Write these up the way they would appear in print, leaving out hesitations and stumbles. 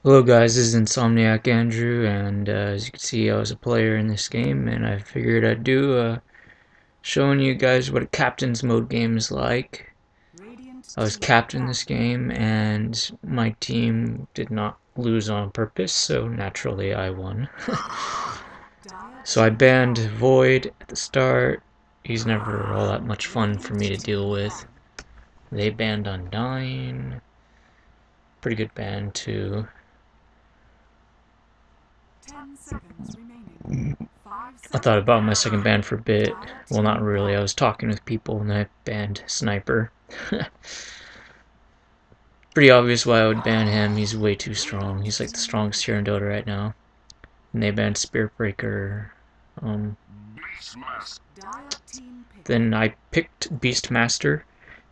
Hello guys, this is Insomniac Andrew, and as you can see I was a player in this game, and I figured I'd do showing you guys what a captain's mode game is like. I was captain this game, and my team did not lose on purpose, so naturally I won. So I banned Void at the start. He's never all that much fun for me to deal with. They banned Undying. Pretty good ban too. 10 seconds remaining. 5 I thought about my second ban for a bit. Well, not really. I was talking with people and I banned Sniper. Pretty obvious why I would ban him. He's way too strong. He's like the strongest here in DOTA right now. And they banned Spirit Breaker. Then I picked Beastmaster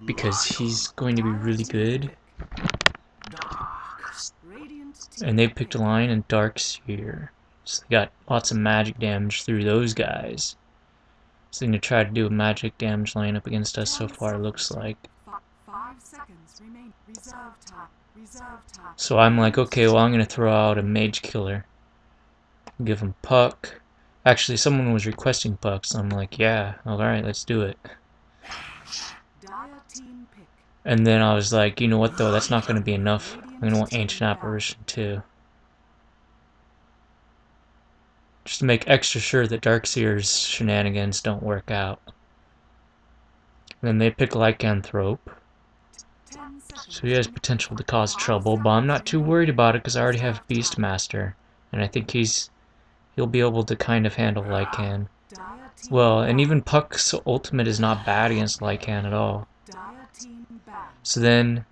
because he's going to be really good. And they picked Lion and Darkseer. So they got lots of magic damage through those guys. So they're going to try to do a magic damage lineup against us so far, it looks like. 5 seconds remain. Reserve time. So I'm like, okay, well, I'm going to throw out a mage killer. Give him Puck. Actually, someone was requesting Puck, so I'm like, yeah, alright, let's do it. And then I was like, you know what though, that's not going to be enough. I'm going to want Ancient Apparition too. Just to make extra sure that Darkseer's shenanigans don't work out. And then they pick Lycanthrope. So he has potential to cause trouble, but I'm not too worried about it because I already have Beastmaster. And I think he'll be able to kind of handle Lycan. Well, and even Puck's ultimate is not bad against Lycan at all. So then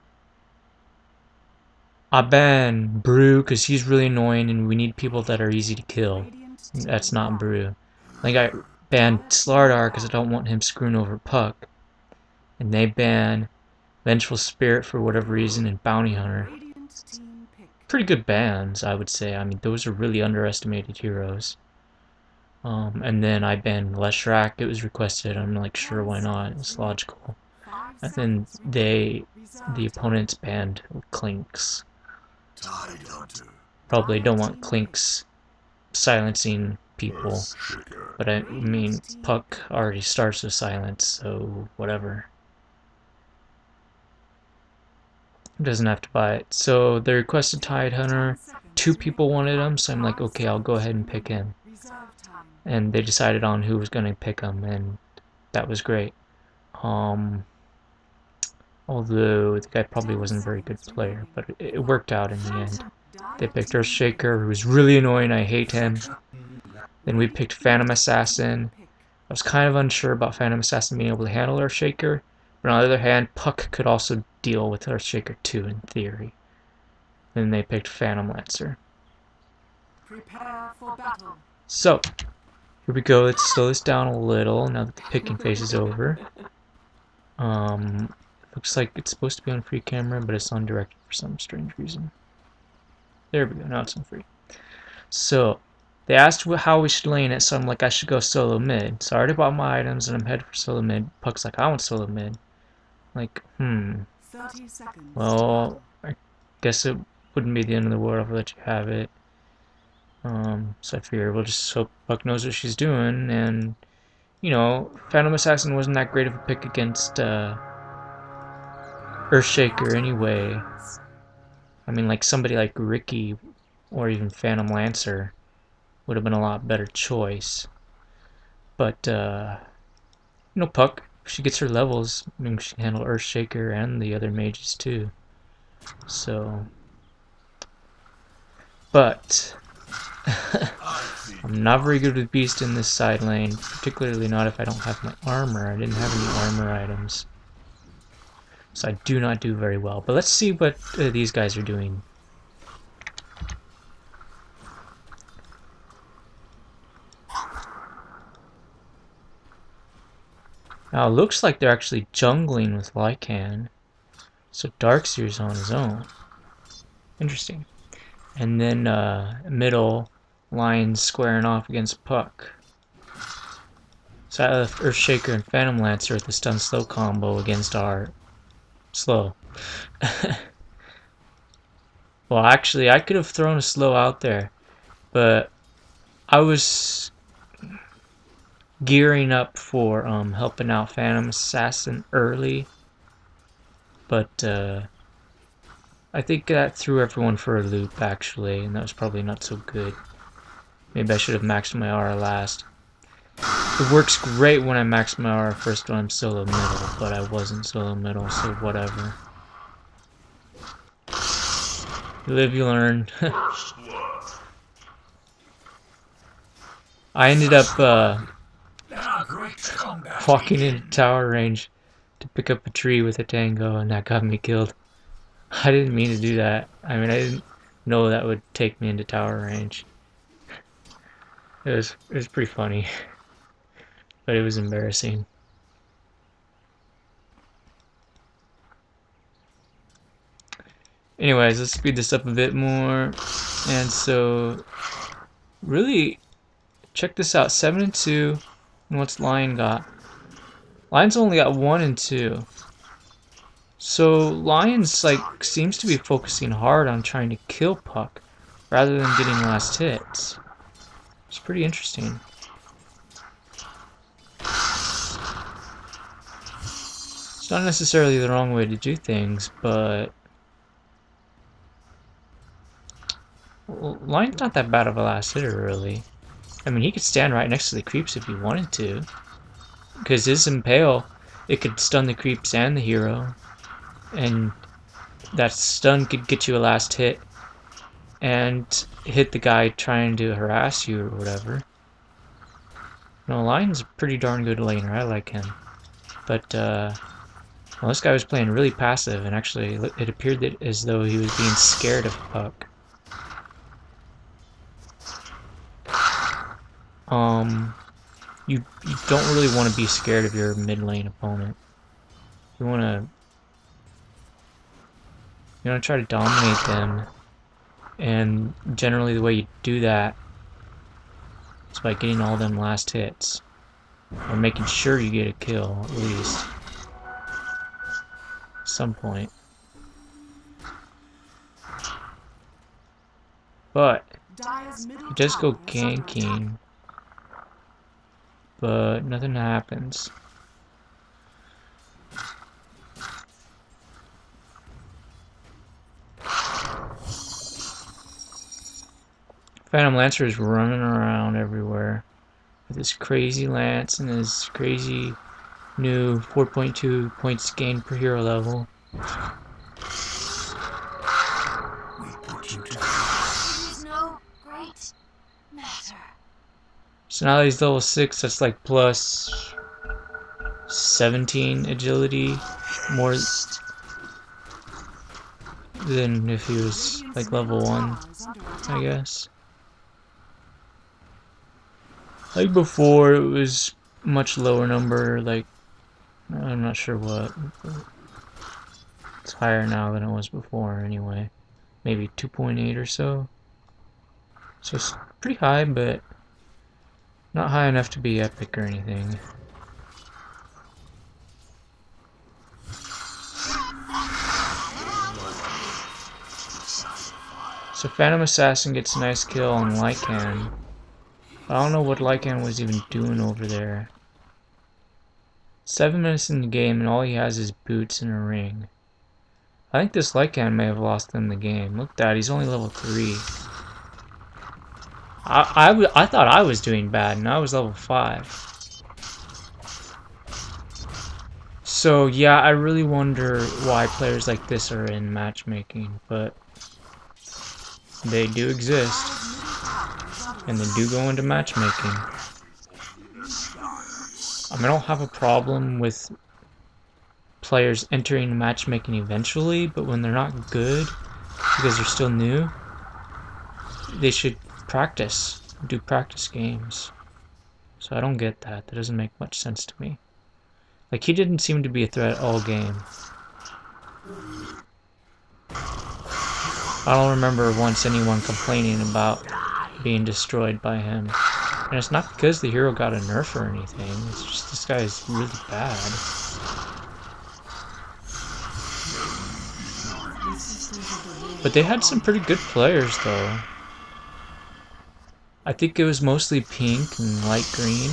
I ban Brew because he's really annoying and we need people that are easy to kill. That's not Brew. Like I banned Slardar because I don't want him screwing over Puck. And they ban Vengeful Spirit for whatever reason and Bounty Hunter. Pretty good bans, I would say. I mean, those are really underestimated heroes. And then I banned Leshrac. It was requested. I'm like, sure, why not? It's logical. And then the opponents banned Clinks. Probably don't want Clinks silencing people. But I mean, Puck already starts with silence, so whatever. Doesn't have to buy it. So they requested Tide Hunter. 2 people wanted him, so I'm like, okay, I'll go ahead and pick him. And they decided on who was going to pick him, and that was great. Although the guy probably wasn't a very good player, but it worked out in the end. They picked Earthshaker, who was really annoying. I hate him. Then we picked Phantom Assassin. I was kind of unsure about Phantom Assassin being able to handle Earthshaker, but on the other hand, Puck could also deal with Earthshaker too, in theory. Then they picked Phantom Lancer. Prepare for battle. So, here we go. Let's slow this down a little now that the picking phase is over. Looks like it's supposed to be on free camera, but it's on direct for some strange reason. There we go. Now it's on free. So, they asked how we should lane it, so I'm like, I should go solo mid. So I already bought my items, and I'm headed for solo mid. Puck's like, I want solo mid. Like, 30 seconds. well, I guess it wouldn't be the end of the world if I let you have it. So I figured we'll just hope Puck knows what she's doing, and, you know, Phantom Assassin wasn't that great of a pick against, Earthshaker anyway. I mean, like, somebody like Ricky, or even Phantom Lancer, would have been a lot better choice. But, you know, Puck, if she gets her levels, I mean, she can handle Earthshaker and the other mages too. So, but I'm not very good with Beast in this side lane, particularly not if I don't have my armor. I didn't have any armor items, so I do not do very well. But let's see what these guys are doing. Now it looks like they're actually jungling with Lycan. So Darkseer's on his own. Interesting. And then middle line squaring off against Puck. So I left Earthshaker and Phantom Lancer with the stun slow combo against our slow. Well, actually, I could have thrown a slow out there, but I was gearing up for helping out Phantom Assassin early, but I think that threw everyone for a loop actually, and that was probably not so good. Maybe I should have maxed my aura last. It works great when I max my aura first when I'm solo middle, but I wasn't solo middle, so whatever. You live, you learn. I ended up walking into tower range to pick up a tree with a tango, and that got me killed. I didn't mean to do that. I mean, I didn't know that would take me into tower range. It was pretty funny, but it was embarrassing. Anyways, let's speed this up a bit more. And so, really, check this out: 7 and 2. And what's Lion got? Lion's only got 1 and 2. So Lion's like seems to be focusing hard on trying to kill Puck rather than getting last hits. It's pretty interesting. It's not necessarily the wrong way to do things, but Lion's not that bad of a last hitter, really. I mean, he could stand right next to the creeps if he wanted to, because his Impale, it could stun the creeps and the hero, and that stun could get you a last hit and hit the guy trying to harass you or whatever. No, Lion's a pretty darn good laner. I like him. But, well, this guy was playing really passive, and actually it appeared that as though he was being scared of Puck. You don't really want to be scared of your mid lane opponent. You want to try to dominate them, and generally the way you do that is by getting all them last hits, or making sure you get a kill at least at some point. But he does go ganking, but nothing happens. Phantom Lancer is running around everywhere with his crazy lance and his crazy new 4.2 points gained per hero level. So now he's level 6, that's like plus 17 agility, more than if he was like level 1, I guess. Like before, it was much lower number, like, I'm not sure what. It's higher now than it was before anyway. Maybe 2.8 or so. So it's pretty high, but not high enough to be epic or anything. So Phantom Assassin gets a nice kill on Lycan. I don't know what Lycan was even doing over there. 7 minutes in the game and all he has is boots and a ring. I think this Lycan may have lost them the game. Look at that, he's only level 3. I thought I was doing bad and I was level 5. So yeah, I really wonder why players like this are in matchmaking, but they do exist. And they do go into matchmaking. I mean, I don't have a problem with players entering matchmaking eventually, but when they're not good, because they're still new, they should practice, do practice games. So I don't get that. That doesn't make much sense to me. Like, he didn't seem to be a threat all game. I don't remember once anyone complaining about being destroyed by him. And it's not because the hero got a nerf or anything, it's just this guy is really bad. But they had some pretty good players, though. I think it was mostly pink and light green.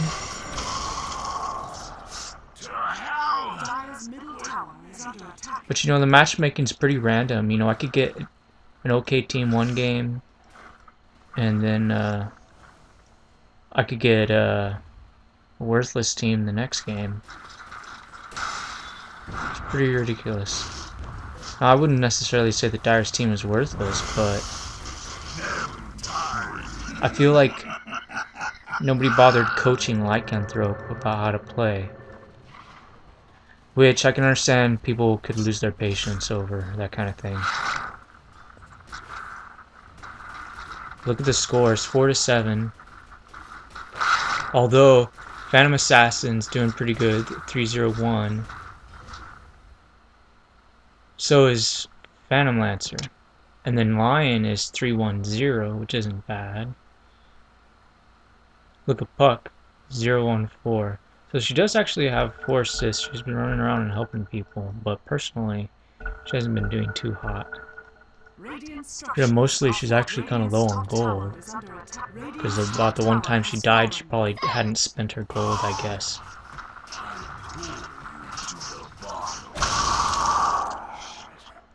But you know, the matchmaking's pretty random. You know, I could get an okay team one game, and then I could get a worthless team the next game. It's pretty ridiculous. Now, I wouldn't necessarily say that Dyer's team is worthless, but I feel like nobody bothered coaching Lycanthrope about how to play. Which I can understand people could lose their patience over that kind of thing. Look at the scores, 4-7. Although Phantom Assassin's doing pretty good, 3-0-1. So is Phantom Lancer. And then Lion is 3-1-0, which isn't bad. Look at Puck, 0-1-4. So she does actually have 4 assists. She's been running around and helping people, but personally, she hasn't been doing too hot. Yeah, mostly she's actually kind of low on gold. Because about the one time she died, she probably hadn't spent her gold, I guess.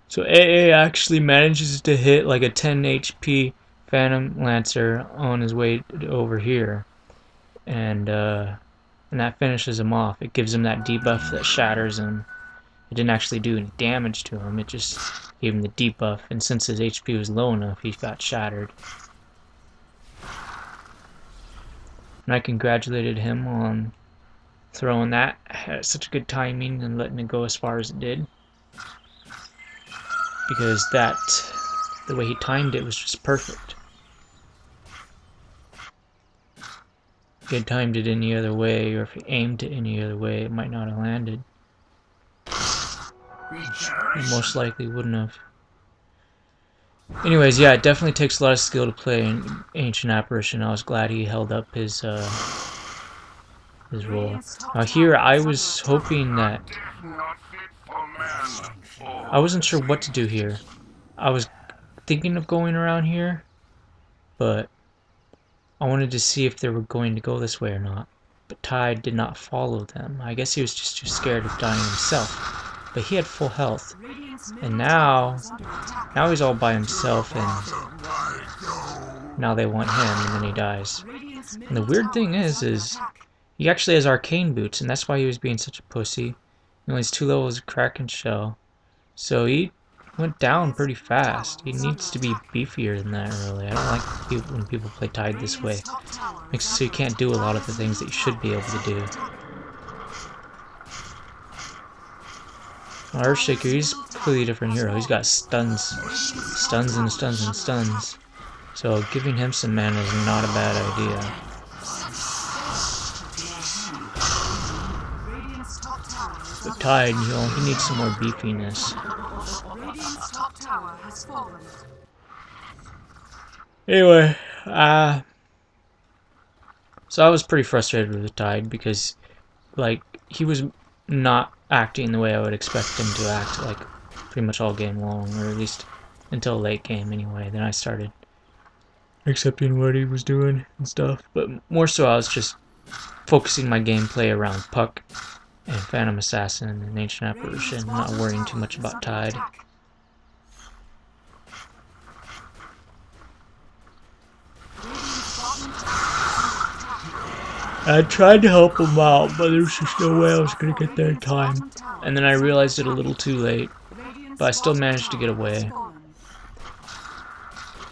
So AA actually manages to hit like a 10 HP Phantom Lancer on his way over here. And that finishes him off. It gives him that debuff that shatters him. It didn't actually do any damage to him, it just gave him the debuff, and since his HP was low enough, he got shattered. And I congratulated him on throwing that at such good timing and letting it go as far as it did. Because the way he timed it was just perfect. If he had timed it any other way, or if he aimed it any other way, it might not have landed. It most likely wouldn't have. Anyways, yeah, it definitely takes a lot of skill to play an Ancient Apparition. I was glad he held up his role. Now here, I was hoping that... I wasn't sure what to do here. I was thinking of going around here, but I wanted to see if they were going to go this way or not. But Tide did not follow them. I guess he was just too scared of dying himself. But he had full health. And now he's all by himself, and now they want him, and then he dies. And the weird thing is he actually has arcane boots, and that's why he was being such a pussy. He only has 2 levels of Kraken Shell. So he went down pretty fast. He needs to be beefier than that, really. I don't like when people play Tide this way. Makes it so you can't do a lot of the things that you should be able to do. Earthshaker, he's a completely different hero. He's got stuns. Stuns and stuns and stuns. So giving him some mana is not a bad idea. But Tide, you know, he needs some more beefiness. Anyway, so I was pretty frustrated with the Tide because, like, he was not acting the way I would expect him to act, like, pretty much all game long, or at least until late game anyway. Then I started accepting what he was doing and stuff, but more so I was just focusing my gameplay around Puck and Phantom Assassin and Ancient Apparition, not worrying too much about Tide. I tried to help him out, but there's just no way I was going to get there in time. And then I realized it a little too late, but I still managed to get away.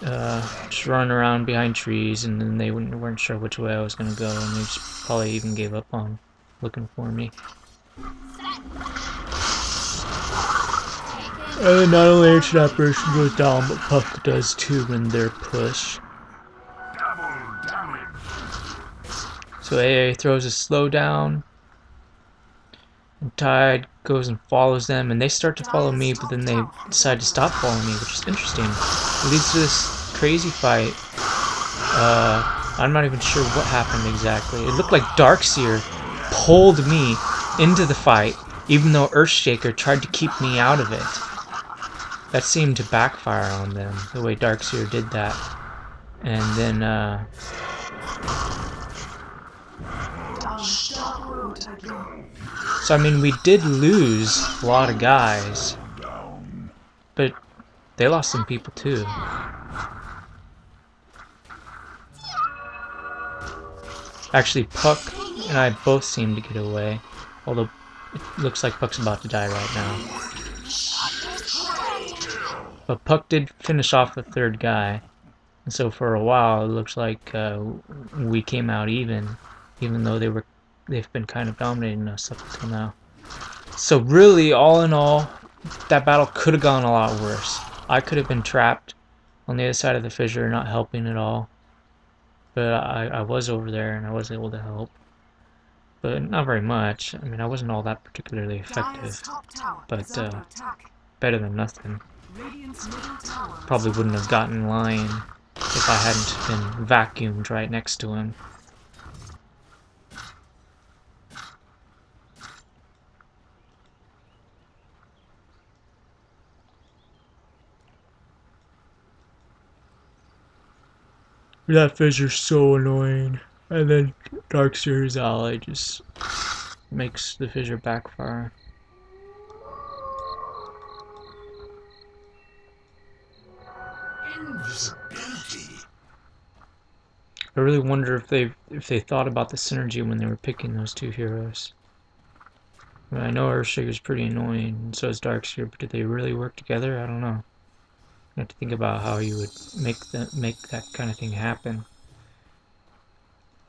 Just running around behind trees, and then they weren't sure which way I was going to go, and they just probably even gave up on looking for me. And then not only Ancient Apparition goes down, but Puck does too when they're pushed. So AA throws a slowdown, and Tide goes and follows them, and they start to follow me, but then they decide to stop following me, which is interesting. It leads to this crazy fight. I'm not even sure what happened exactly. It looked like Darkseer pulled me into the fight, even though Earthshaker tried to keep me out of it. that seemed to backfire on them, the way Darkseer did that. And then, so I mean, we did lose a lot of guys, but they lost some people too. Actually, Puck and I both seem to get away, although it looks like Puck's about to die right now. But Puck did finish off the third guy, and so for a while it looks like we came out even though they've been kind of dominating us up until now. So really, all in all, that battle could have gone a lot worse. I could have been trapped on the other side of the fissure, not helping at all. But I was over there and I was able to help. But not very much. I mean, I wasn't all that particularly effective. But better than nothing. Probably wouldn't have gotten Lion if I hadn't been vacuumed right next to him. That fissure's so annoying. And then Darkseer's ally just makes the fissure backfire. Invisibility. I really wonder if they thought about the synergy when they were picking those two heroes. I mean, I know Earthshaker's pretty annoying, and so is Darkseer, but did they really work together? I don't know. You have to think about how you would make that kind of thing happen.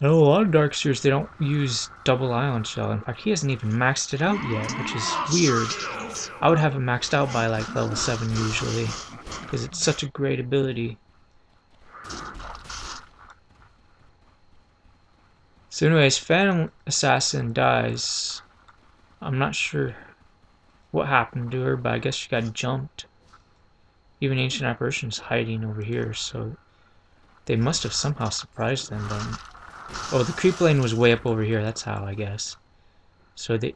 I know a lot of Darkseers, they don't use double ion shell. In fact, he hasn't even maxed it out yet, which is weird. I would have it maxed out by like level 7 usually, because it's such a great ability. So anyways, Phantom Assassin dies. I'm not sure what happened to her, but I guess she got jumped. Even Ancient Apparition's hiding over here, so they must have somehow surprised them then. Oh, the creep lane was way up over here, that's how, I guess. So they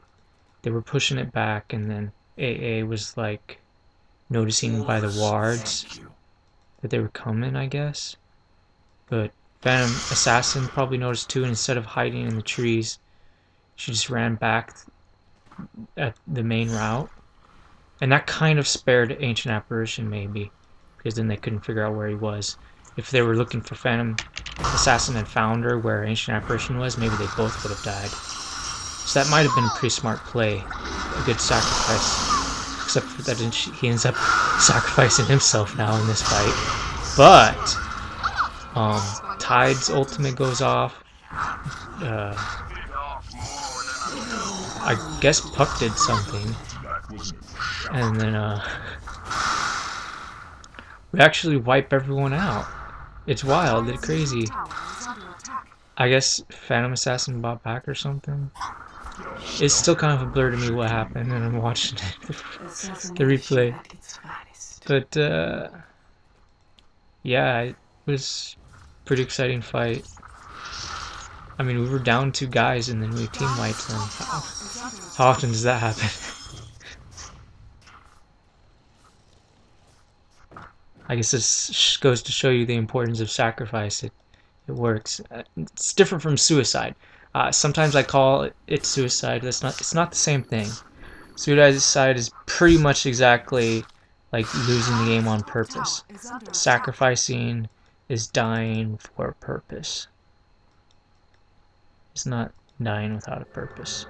were pushing it back, and then AA was like noticing by the wards that they were coming, I guess. But Phantom Assassin probably noticed too, and instead of hiding in the trees, she just ran back at the main route. And that kind of spared Ancient Apparition, maybe, because then they couldn't figure out where he was. If they were looking for Phantom Assassin and found her where Ancient Apparition was, maybe they both would have died. So that might have been a pretty smart play, a good sacrifice. Except for that he ends up sacrificing himself now in this fight. But Tide's ultimate goes off. I guess Puck did something. And then we actually wipe everyone out. It's wild, it's crazy. I guess Phantom Assassin bought back or something. It's still kind of a blur to me what happened, and I'm watching it, the replay. But yeah, it was a pretty exciting fight. I mean, we were down 2 guys and then we team wiped them. How often does that happen? I guess this goes to show you the importance of sacrifice. It works. It's different from suicide. Sometimes I call it suicide. It's not the same thing. Suicide is pretty much exactly like losing the game on purpose. Sacrificing is dying for a purpose. It's not dying without a purpose.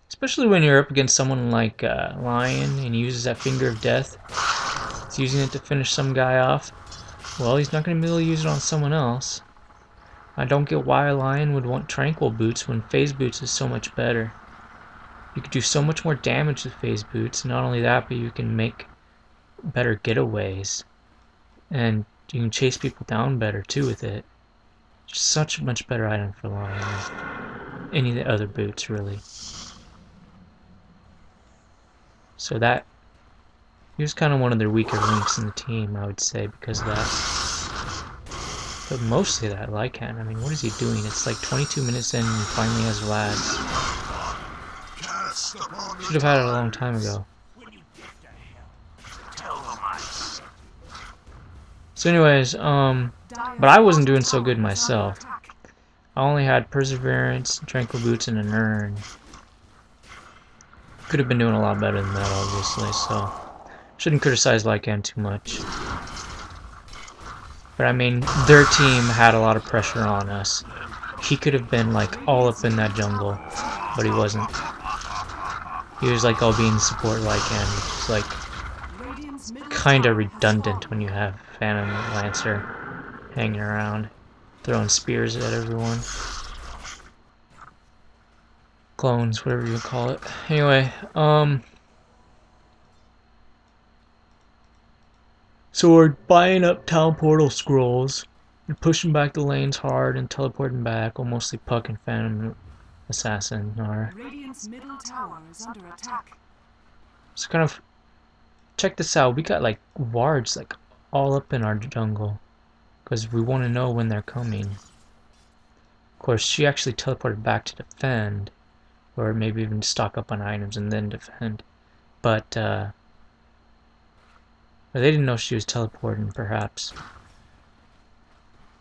Especially when you're up against someone like Lion and he uses that Finger of Death. He's using it to finish some guy off. Well, he's not going to be able to use it on someone else. I don't get why Lion would want Tranquil Boots when Phase Boots is so much better. You could do so much more damage with Phase Boots, and not only that, but you can make better getaways. And you can chase people down better too with it. Just such a much better item for Lion than any of the other boots, really. So that, he was kind of one of their weaker links in the team, I would say, because of that. but mostly that Lycan. I mean, what is he doing? It's like 22 minutes in and he finally has lads. Should have had it a long time ago. So anyways, but I wasn't doing so good myself. I only had Perseverance, Tranquil Boots, and an urn. Could have been doing a lot better than that, obviously, so shouldn't criticize Lycan too much. But I mean, their team had a lot of pressure on us. He could have been like all up in that jungle, but he wasn't. He was like all being support Lycan, which is like kind of redundant when you have Phantom Lancer hanging around, throwing spears at everyone. Clones, whatever you call it. Anyway, so we're buying up town portal scrolls, and pushing back the lanes hard and teleporting back. Well, mostly Puck and Phantom Assassin are. Radiant's middle tower is under attack. So kind of check this out. We got like wards like all up in our jungle because we want to know when they're coming. Of course, she actually teleported back to defend, or maybe even stock up on items and then defend. But they didn't know she was teleporting, perhaps,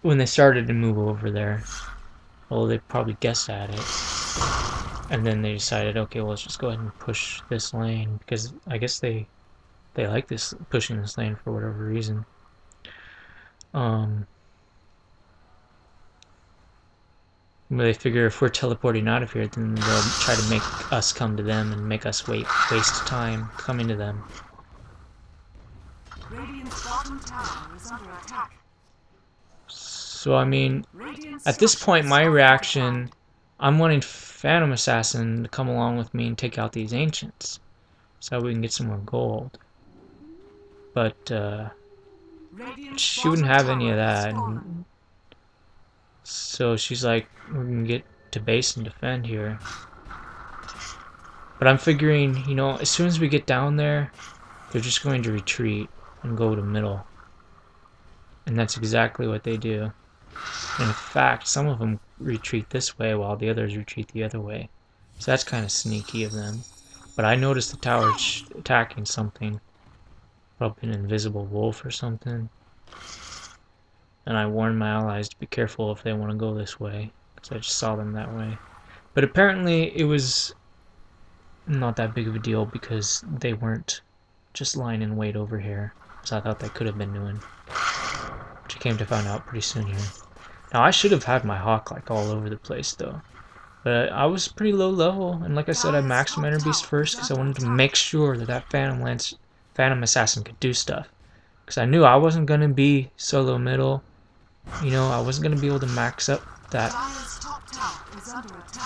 when they started to move over there. Well, they probably guessed at it. And then they decided, okay, well, let's just go ahead and push this lane, because I guess they like this, pushing this lane for whatever reason. They figure if we're teleporting out of here, then they'll try to make us come to them and make us waste time coming to them. Radiant's bottom tower is under attack. So I mean, at this point, my reaction, I'm wanting Phantom Assassin to come along with me and take out these ancients, so we can get some more gold. But she wouldn't have any of that. And so she's like, we're gonna get to base and defend here. But I'm figuring, you know, as soon as we get down there, they're just going to retreat and go to middle. And that's exactly what they do. And in fact, some of them retreat this way while the others retreat the other way. So that's kind of sneaky of them. But I noticed the tower attacking something. Probably an invisible wolf or something. And I warned my allies to be careful if they want to go this way, because I just saw them that way. But apparently it was not that big of a deal because they weren't just lying in wait over here, as I thought they could have been doing. Which I came to find out pretty soon here. Now I should have had my hawk like all over the place though. But I was pretty low level, and like I said, I maxed my Inner Beast first because I wanted to make sure that that Phantom Assassin could do stuff. Because I knew I wasn't going to be solo middle. You know, I wasn't going to be able to max up that.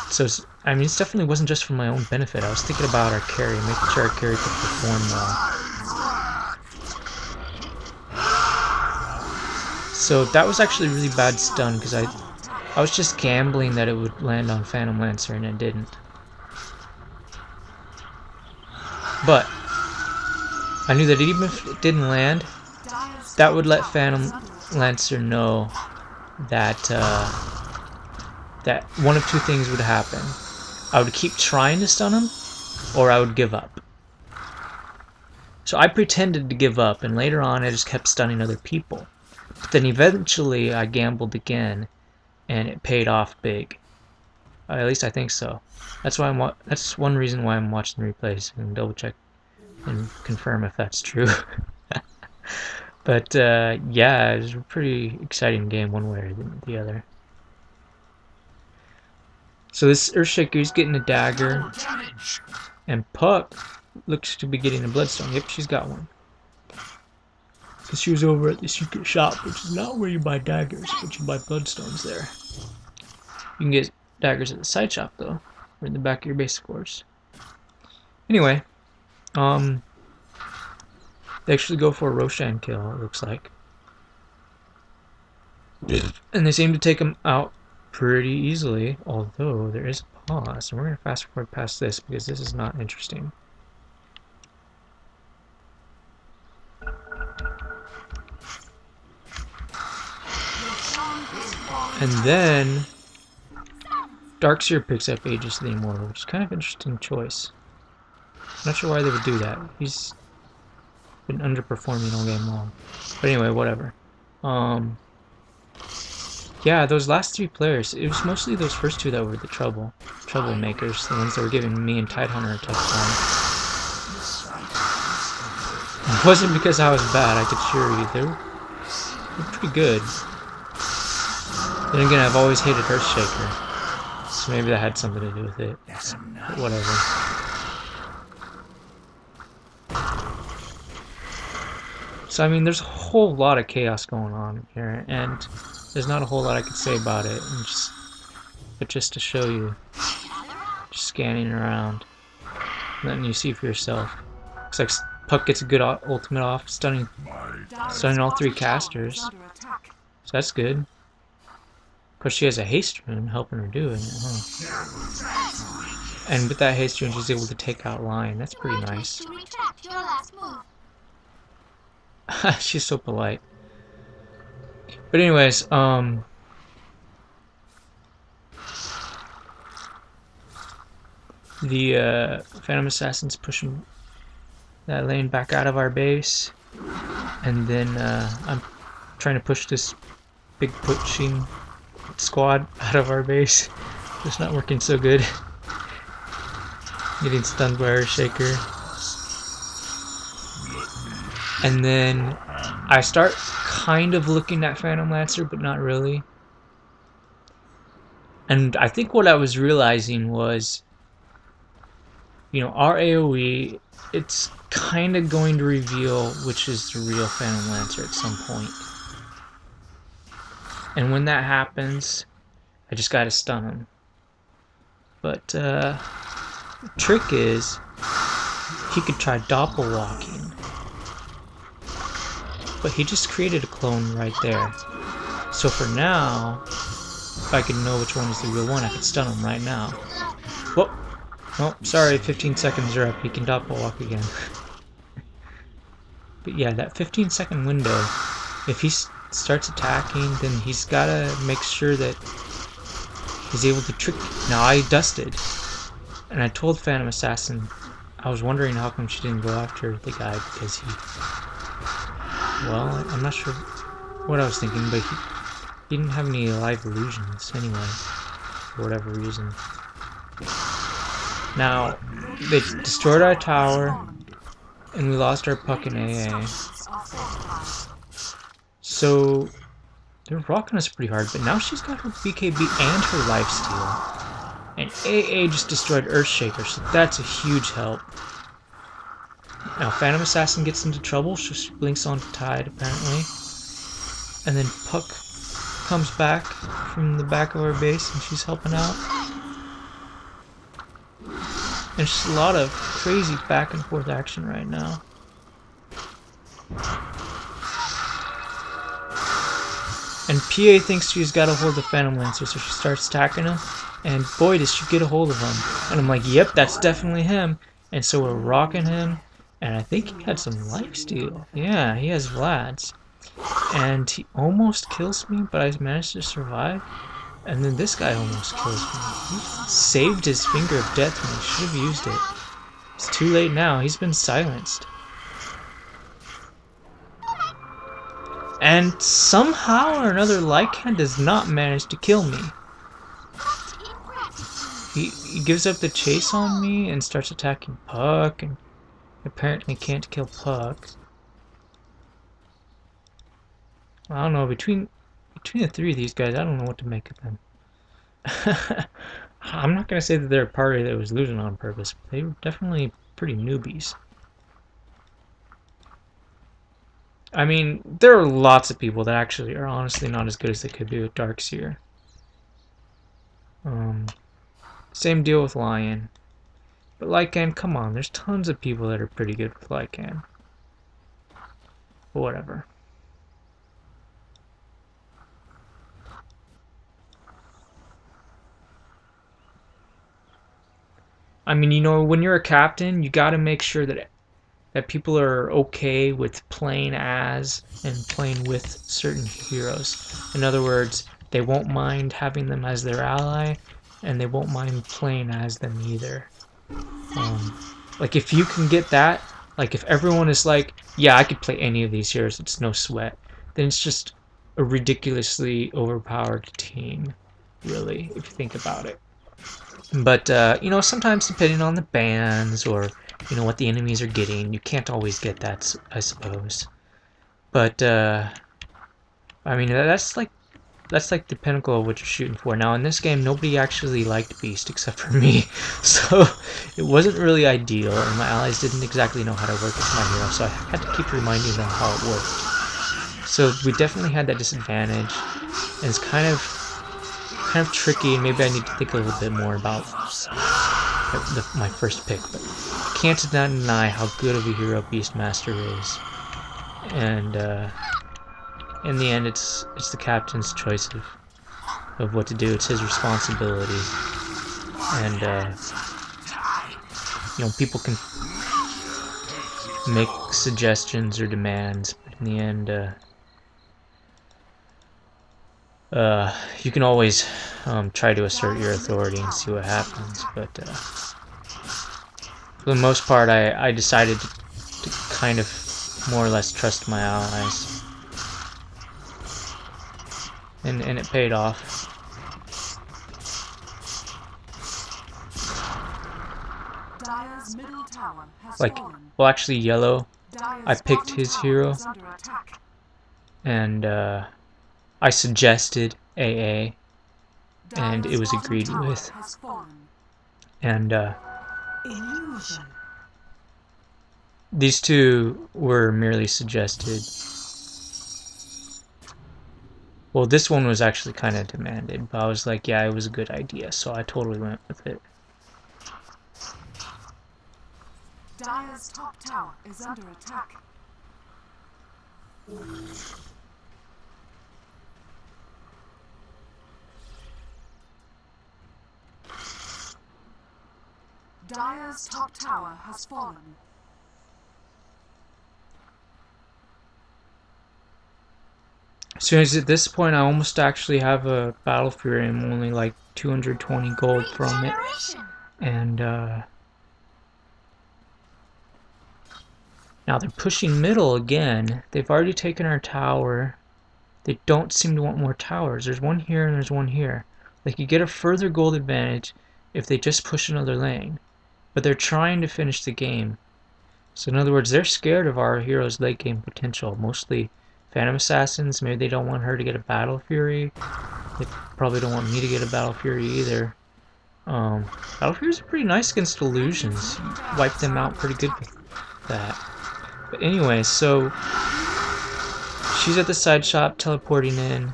So, I mean, it definitely wasn't just for my own benefit. I was thinking about our carry, making sure our carry could perform well. So that was actually a really bad stun, because I was just gambling that it would land on Phantom Lancer, and it didn't. But I knew that even if it didn't land, that would let Phantom Lancer know that that one of two things would happen. I would keep trying to stun him, or I would give up. So I pretended to give up, and later on I just kept stunning other people. But then eventually I gambled again, and it paid off big. At least I think so. That's why that's one reason why I'm watching the replays and double check and confirm if that's true. But yeah, it was a pretty exciting game one way or the other. So this Earthshaker's getting a dagger, and Puck looks to be getting a bloodstone. Yep, she's got one. Because she was over at the secret shop, which is not where you buy daggers, but you buy bloodstones there. You can get daggers at the side shop though, or in the back of your base, of course. Anyway, they actually go for a Roshan kill, it looks like. And they seem to take him out pretty easily, although there is a pause. And we're going to fast forward past this because this is not interesting. And then Darkseer picks up Aegis the Immortal, which is kind of an interesting choice. Not sure why they would do that. He's been underperforming all game long. But anyway, whatever. Yeah, those last 3 players, it was mostly those first 2 that were the troublemakers, the ones that were giving me and Tidehunter a tough time. It wasn't because I was bad, I could assure you. They're pretty good. Then again, I've always hated Earthshaker, so maybe that had something to do with it. But whatever. So I mean, there's a whole lot of chaos going on here, and there's not a whole lot I could say about it. But just to show you, just scanning around, letting you see for yourself. Looks like Puck gets a good ultimate off, stunning all 3 casters. So that's good. Of course, she has a haste rune helping her do it, huh? And with that haste rune, she's able to take out Lion. That's pretty nice. She's so polite. But anyways, the Phantom Assassin's pushing that lane back out of our base, and then I'm trying to push this big pushing squad out of our base. It's not working so good. Getting stunned by Earthshaker. And then I start kind of looking at Phantom Lancer, but not really. And I think what I was realizing was, you know, our AoE, it's kind of going to reveal which is the real Phantom Lancer at some point. And when that happens, I just gotta stun him. But the trick is, he could try doppel walking. But he just created a clone right there. So for now, if I can know which one is the real one, I can stun him right now. Whoop! Oh, sorry, 15 seconds are up. He can doppel walk again. But yeah, that 15-second window, if he starts attacking, then he's gotta make sure that he's able to trick. Now I dusted, and I told Phantom Assassin, I was wondering how come she didn't go after the guy, because he, well, I'm not sure what I was thinking, but he didn't have any live illusions anyway, for whatever reason. Now, they destroyed our tower, and we lost our Puck in AA. So, they're rocking us pretty hard, but now she's got her BKB and her lifesteal. And AA just destroyed Earthshaker, so that's a huge help. Now, Phantom Assassin gets into trouble, she blinks onto Tide, apparently. And then Puck comes back from the back of our base, and she's helping out. There's just a lot of crazy back and forth action right now. And PA thinks she's got a hold of Phantom Lancer, so she starts attacking him. And boy, does she get a hold of him. And I'm like, yep, that's definitely him. And so we're rocking him. And I think he had some lifesteal. Yeah, he has Vlad's. And he almost kills me, but I managed to survive. And then this guy almost kills me. He saved his Finger of Death when he should have used it. It's too late now. He's been silenced. And somehow or another, Lycan does not manage to kill me. He gives up the chase on me and starts attacking Puck, and apparently can't kill Puck. I don't know, between the 3 of these guys, I don't know what to make of them. I'm not going to say that they're a party that was losing on purpose, but they were definitely pretty newbies. I mean, there are lots of people that actually are honestly not as good as they could be with Darkseer. Same deal with Lion. But Lycan, come on, there's tons of people that are pretty good with Lycan. But whatever. I mean, you know, when you're a captain, you gotta make sure that people are okay with playing as and playing with certain heroes. In other words, they won't mind having them as their ally, and they won't mind playing as them either. Like if you can get that, like if everyone is like, yeah, I could play any of these heroes, it's no sweat, then it's just a ridiculously overpowered team, really, if you think about it. But, you know, sometimes depending on the bans or, you know, what the enemies are getting, you can't always get that, I suppose. But, I mean, that's like the pinnacle of what you're shooting for. Now, in this game, nobody actually liked Beast except for me, so it wasn't really ideal, and my allies didn't exactly know how to work with my hero, so I had to keep reminding them how it worked. So we definitely had that disadvantage, and it's kind of tricky, and maybe I need to think a little bit more about my first pick, but I can't deny how good of a hero Beastmaster is, and in the end, it's the captain's choice of what to do. It's his responsibility, and you know, people can make suggestions or demands, but in the end, you can always try to assert your authority and see what happens. But for the most part, I decided to kind of more or less trust my allies. And it paid off. Dire's middle tower has Like, fallen. well, actually, Yellow, Dire's I picked bottom his tower hero, is under attack. and I suggested AA, and it was Dire's agreed bottom tower with. has fallen. And Illusion. these two were merely suggested. Well, this one was actually kind of demanded, but I was like, yeah, it was a good idea, so I totally went with it. Dire's top tower is under attack. Dire's top tower has fallen. So at this point, I almost actually have a Battle Fury. I'm only like 220 gold from it, and now they're pushing middle again. They've already taken our tower. They don't seem to want more towers. There's one here and there's one here. They could get a further gold advantage if they just push another lane. But they're trying to finish the game. So in other words, they're scared of our hero's late game potential. Mostly Phantom Assassins. Maybe they don't want her to get a Battle Fury. They probably don't want me to get a Battle Fury either. Battle Furies are pretty nice against illusions. You wipe them out pretty good with that. But anyway, so she's at the side shop teleporting in,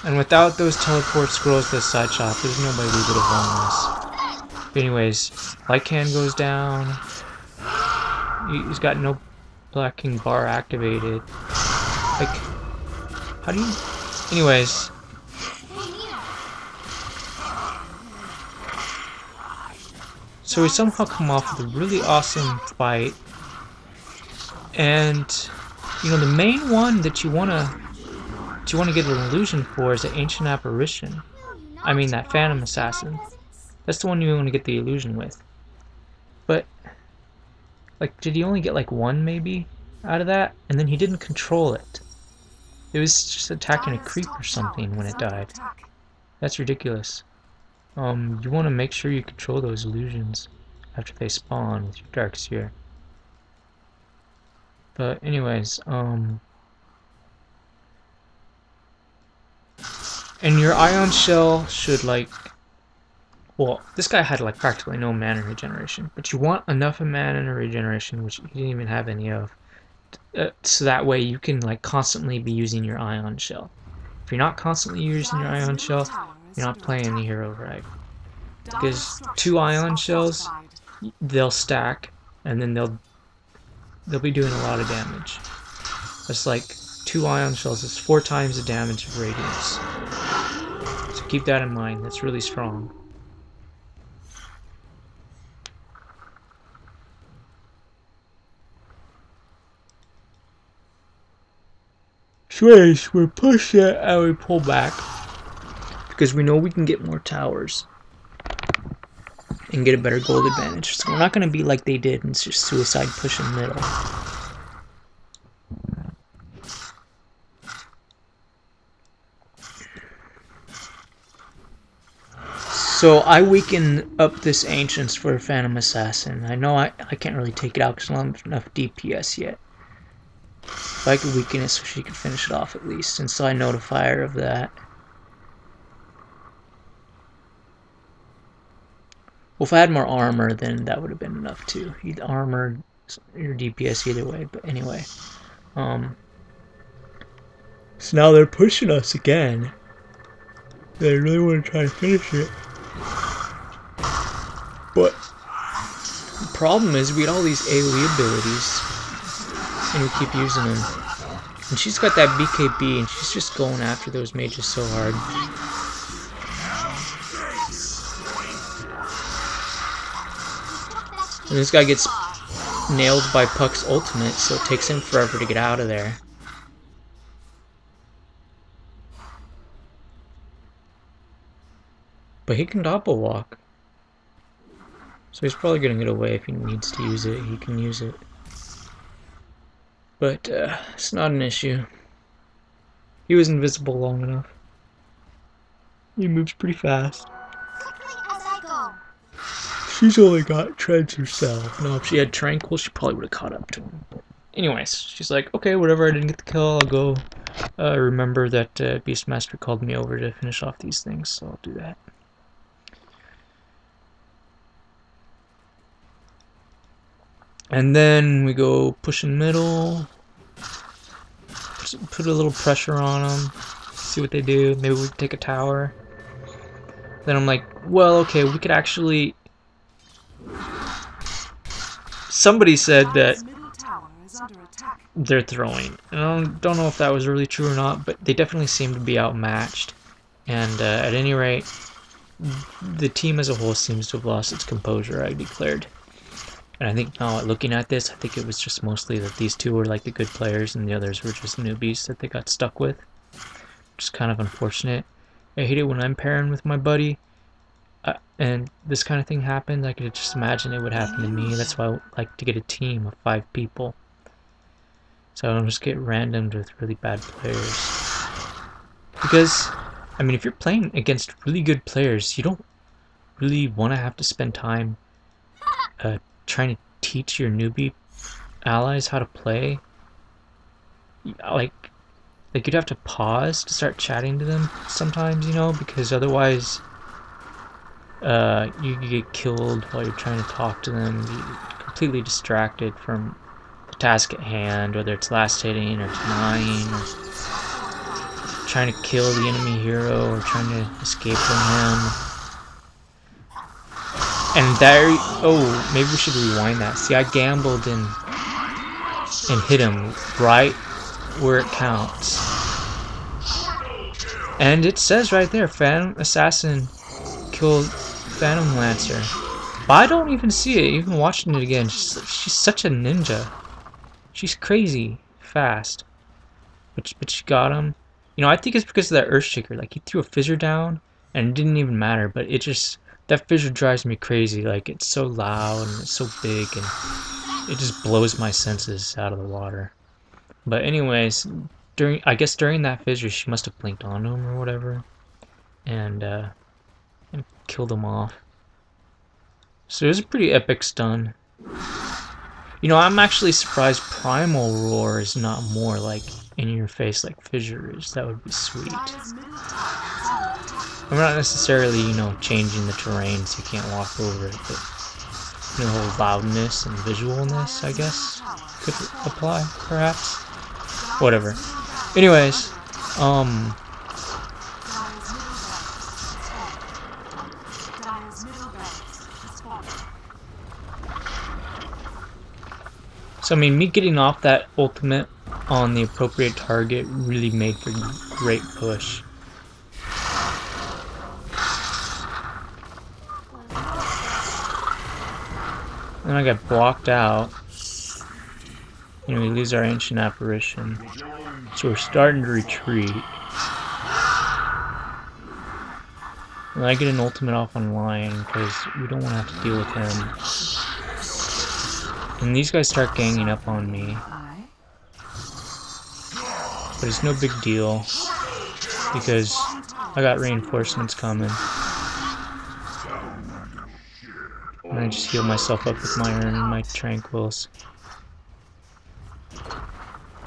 and without those teleport scrolls to the side shop, there's no way we would have won this. But anyways, Lycan goes down. He's got no blocking bar activated. Like, how do you... Anyways. So we somehow come off with a really awesome fight. And, you know, the main one that you wanna get an illusion for is the Ancient Apparition. I mean, that Phantom Assassin. That's the one you want to get the illusion with. But, like, did he only get like one maybe out of that? And then he didn't control it. It was just attacking a creep or something when it died. That's ridiculous. You want to make sure you control those illusions after they spawn with your Dark Sphere. But anyways, and your Ion Shell should, like, well, this guy had like practically no mana regeneration, but you want enough of mana regeneration, which he didn't even have any of, so that way you can like constantly be using your Ion Shell. If you're not constantly using your Ion Shell, you're not playing the hero right. Because 2 Ion Shells, they'll stack, and then they'll be doing a lot of damage. That's like 2 Ion Shells is 4 times the damage of Radiance. So keep that in mind. That's really strong. Anyways, we push it and we pull back. because we know we can get more towers and get a better gold advantage. So we're not going to be like they did and just suicide push in middle. So I weaken up this Ancients for a Phantom Assassin. I know I can't really take it out because I don't have enough DPS yet. But I could weaken it so she can finish it off at least. And so I notify her of that. Well, if I had more armor, then that would have been enough too. Either armor or DPS either way. But anyway. So now they're pushing us again. They really want to try to finish it. But the problem is we had all these AoE abilities and we keep using them. And she's got that BKB and she's just going after those mages so hard. And this guy gets nailed by Puck's ultimate, so it takes him forever to get out of there. But he can doppel walk. So he's probably going to get away if he needs to use it. He can use it. But it's not an issue. He was invisible long enough. He moves pretty fast. She's only got Treads herself. No, if she had Tranquil, she probably would have caught up to him. But anyways, she's like, okay, whatever, I didn't get the kill, I'll go remember that Beastmaster called me over to finish off these things, so I'll do that. And then we go push in middle, put a little pressure on them, see what they do. Maybe we can take a tower. Then I'm like, well, okay, we could actually... Somebody said that they're throwing. And I don't know if that was really true or not, but they definitely seem to be outmatched. And at any rate, the team as a whole seems to have lost its composure, I declared. And I think now, looking at this, I think it was just mostly that these two were like the good players and the others were just newbies that they got stuck with. Which is kind of unfortunate. I hate it when I'm pairing with my buddy and this kind of thing happens. I could just imagine it would happen to me. That's why I like to get a team of 5 people. So I don't just get randomed with really bad players. Because, I mean, if you're playing against really good players, you don't really want to have to spend time trying to teach your newbie allies how to play. Like you'd have to pause to start chatting to them sometimes, you know, because otherwise you get killed while you're trying to talk to them. You're completely distracted from the task at hand, whether it's last hitting or denying or trying to kill the enemy hero or trying to escape from him. And there, oh, maybe we should rewind that. See, I gambled and hit him right where it counts. And it says right there, Phantom Assassin killed Phantom Lancer. But I don't even see it, even watching it again. She's such a ninja. She's crazy fast. But she got him. You know, I think it's because of that Earthshaker. Like, he threw a fissure down, and it didn't even matter, but it just... That fissure drives me crazy. Like, it's so loud and it's so big and it just blows my senses out of the water. But anyways, I guess during that fissure she must have blinked on him or whatever and killed him off. So it was a pretty epic stun. You know, I'm actually surprised Primal Roar is not more like in your face like Fissure is. That would be sweet. I'm not necessarily, you know, changing the terrain so you can't walk over it, but you know, the whole loudness and visualness, I guess, could apply, perhaps. Whatever. Anyways, so I mean, me getting off that ultimate on the appropriate target really made for a great push. Then I got blocked out. You know, we lose our Ancient Apparition. So we're starting to retreat. And I get an ultimate off online because we don't want to have to deal with him. And these guys start ganging up on me. But it's no big deal because I got reinforcements coming. And I just heal myself up with my urn and my tranquils.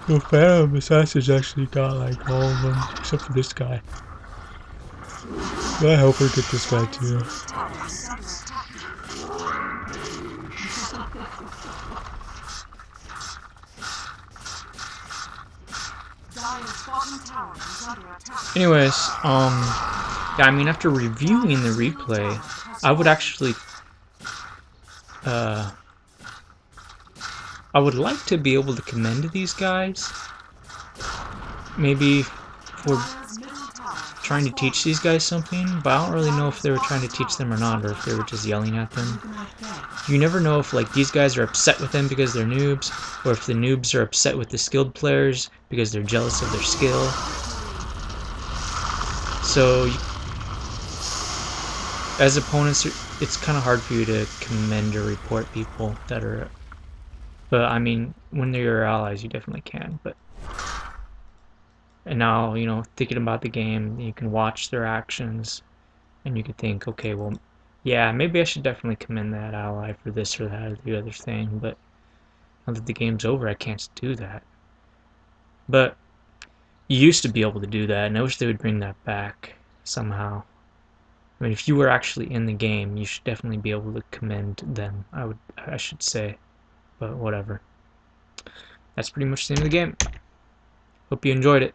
The Phantom Assassin's actually got like all of them, except for this guy. But I help her get this guy too. Anyways, yeah, I mean, after reviewing the replay, I would actually, I would like to be able to commend these guys. Maybe for trying to teach these guys something, but I don't really know if they were trying to teach them or not, or if they were just yelling at them. You never know if like these guys are upset with them because they're noobs, or if the noobs are upset with the skilled players because they're jealous of their skill. So, as opponents, it's kind of hard for you to commend or report people that are. But I mean, when they're your allies, you definitely can. But and now, you know, thinking about the game, you can watch their actions, and you can think, okay, well, yeah, maybe I should definitely commend that ally for this or that or the other thing. But now that the game's over, I can't do that. But you used to be able to do that, and I wish they would bring that back somehow. I mean, if you were actually in the game, you should definitely be able to commend them. I should say, but whatever. That's pretty much the end of the game. Hope you enjoyed it.